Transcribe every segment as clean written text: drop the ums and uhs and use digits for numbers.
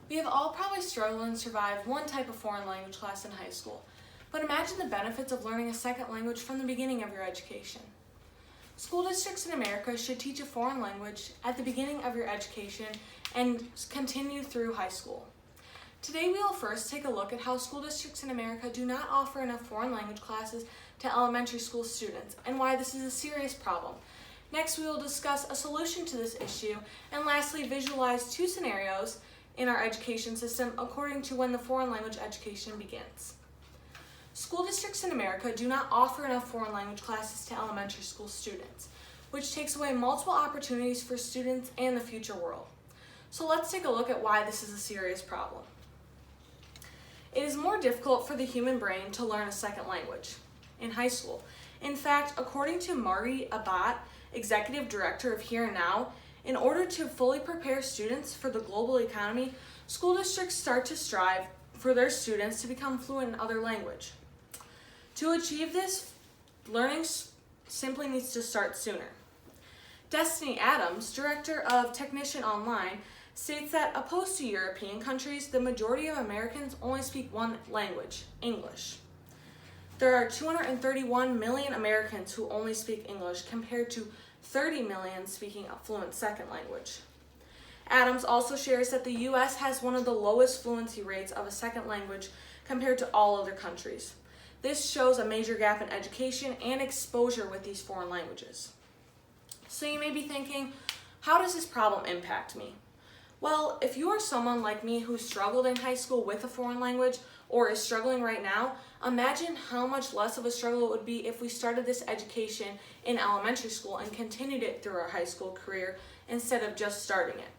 We have all probably struggled and survived one type of foreign language class in high school, but imagine the benefits of learning a second language from the beginning of your education. School districts in America should teach a foreign language at the beginning of your education and continue through high school. Today we will first take a look at how school districts in America do not offer enough foreign language classes to elementary school students and why this is a serious problem. Next, we will discuss a solution to this issue, and lastly, visualize two scenarios in our education system according to when the foreign language education begins. School districts in America do not offer enough foreign language classes to elementary school students, which takes away multiple opportunities for students and the future world. So let's take a look at why this is a serious problem. It is more difficult for the human brain to learn a second language in high school. In fact, according to Marty Abbott, Executive Director of Here and Now, in order to fully prepare students for the global economy, school districts start to strive for their students to become fluent in other language. To achieve this, learning simply needs to start sooner. Destiny Adams, Director of Technician Online, states that opposed to European countries, the majority of Americans only speak one language, English. There are 231 million Americans who only speak English compared to 30 million speaking a fluent second language. Adams also shares that the U.S. has one of the lowest fluency rates of a second language compared to all other countries. This shows a major gap in education and exposure with these foreign languages. So you may be thinking, how does this problem impact me? Well, if you are someone like me who struggled in high school with a foreign language or is struggling right now, imagine how much less of a struggle it would be if we started this education in elementary school and continued it through our high school career instead of just starting it.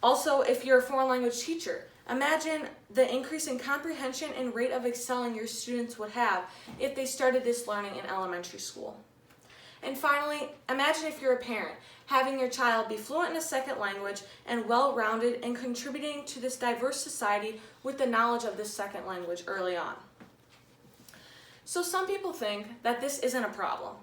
Also, if you're a foreign language teacher, imagine the increase in comprehension and rate of excelling your students would have if they started this learning in elementary school. And finally, imagine if you're a parent, having your child be fluent in a second language and well-rounded and contributing to this diverse society with the knowledge of this second language early on. So some people think that this isn't a problem.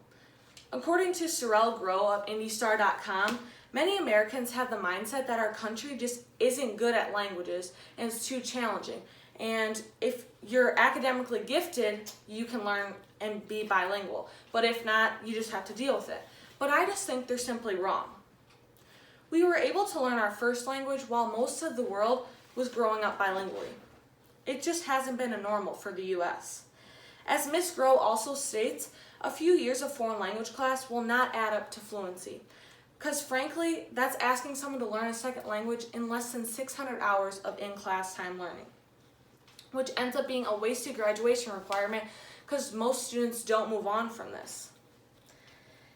According to Sorrel Grow of IndyStar.com, many Americans have the mindset that our country just isn't good at languages and it's too challenging. And if you're academically gifted, you can learn and be bilingual. But if not, you just have to deal with it. But I just think they're simply wrong. We were able to learn our first language while most of the world was growing up bilingually. It just hasn't been a normal for the U.S. As Ms. Grow also states, a few years of foreign language class will not add up to fluency. Because frankly, that's asking someone to learn a second language in less than 600 hours of in-class time learning, which ends up being a wasted graduation requirement because most students don't move on from this.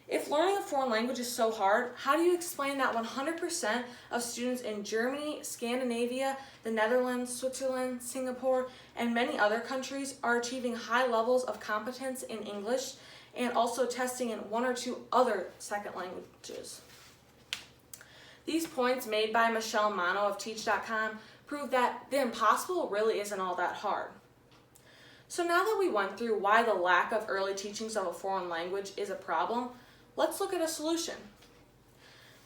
If learning a foreign language is so hard, how do you explain that 100% of students in Germany, Scandinavia, the Netherlands, Switzerland, Singapore, and many other countries are achieving high levels of competence in English and also testing in one or two other second languages? These points made by Michelle Mano of Teach.com prove that the impossible really isn't all that hard. So now that we went through why the lack of early teachings of a foreign language is a problem, let's look at a solution.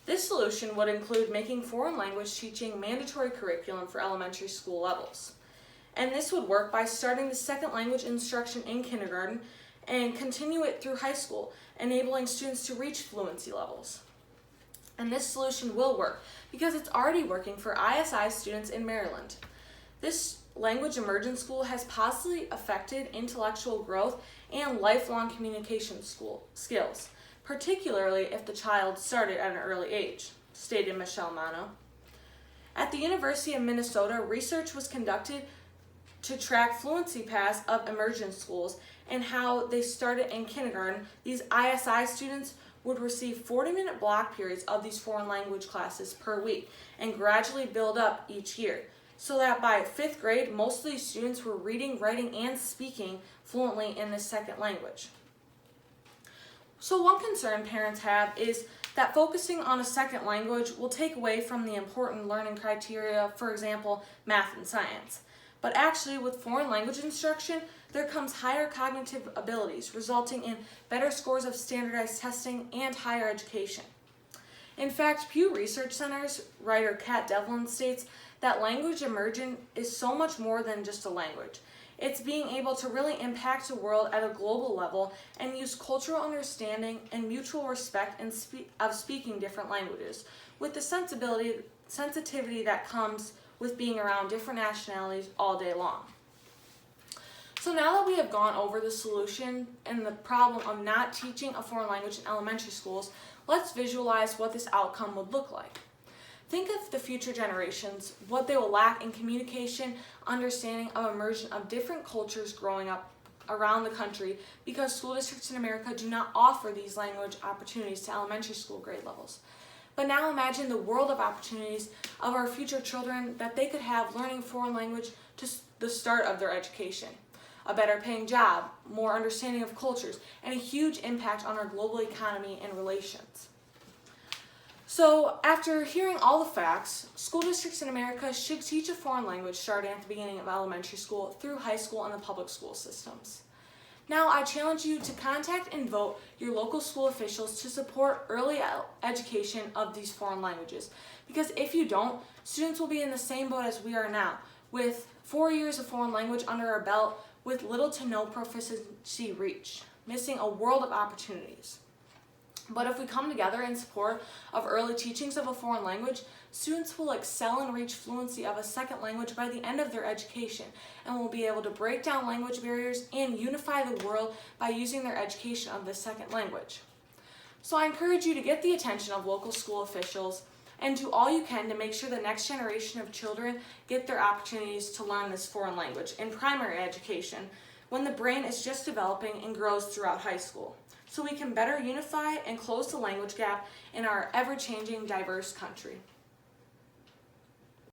This solution would include making foreign language teaching mandatory curriculum for elementary school levels. And this would work by starting the second language instruction in kindergarten and continue it through high school, enabling students to reach fluency levels. And this solution will work because it's already working for ISI students in Maryland. This language immersion school has positively affected intellectual growth and lifelong communication skills, particularly if the child started at an early age, stated Michelle Mano. At the University of Minnesota, research was conducted to track fluency paths of immersion schools and how they started in kindergarten. These ISI students would receive 40-minute block periods of these foreign language classes per week and gradually build up each year, so that by 5th grade, most of these students were reading, writing, and speaking fluently in this second language. So one concern parents have is that focusing on a second language will take away from the important learning criteria, for example, math and science. But actually, with foreign language instruction, there comes higher cognitive abilities, resulting in better scores of standardized testing and higher education. In fact, Pew Research Center's writer Kat Devlin states that language immersion is so much more than just a language. It's being able to really impact the world at a global level and use cultural understanding and mutual respect of speaking different languages, with the sensitivity that comes with being around different nationalities all day long. So now that we have gone over the solution and the problem of not teaching a foreign language in elementary schools, let's visualize what this outcome would look like. Think of the future generations, what they will lack in communication, understanding of immersion of different cultures growing up around the country because school districts in America do not offer these language opportunities to elementary school grade levels. But now imagine the world of opportunities of our future children that they could have learning foreign language to the start of their education. A better paying job, more understanding of cultures, and a huge impact on our global economy and relations. So, after hearing all the facts, school districts in America should teach a foreign language starting at the beginning of elementary school through high school and the public school systems. Now, I challenge you to contact and vote your local school officials to support early education of these foreign languages. Because if you don't, students will be in the same boat as we are now, with 4 years of foreign language under our belt with little to no proficiency reach, missing a world of opportunities. But if we come together in support of early teachings of a foreign language, students will excel and reach fluency of a second language by the end of their education and will be able to break down language barriers and unify the world by using their education of the second language. So I encourage you to get the attention of local school officials and do all you can to make sure the next generation of children get their opportunities to learn this foreign language in primary education when the brain is just developing and grows throughout high school, so we can better unify and close the language gap in our ever-changing, diverse country.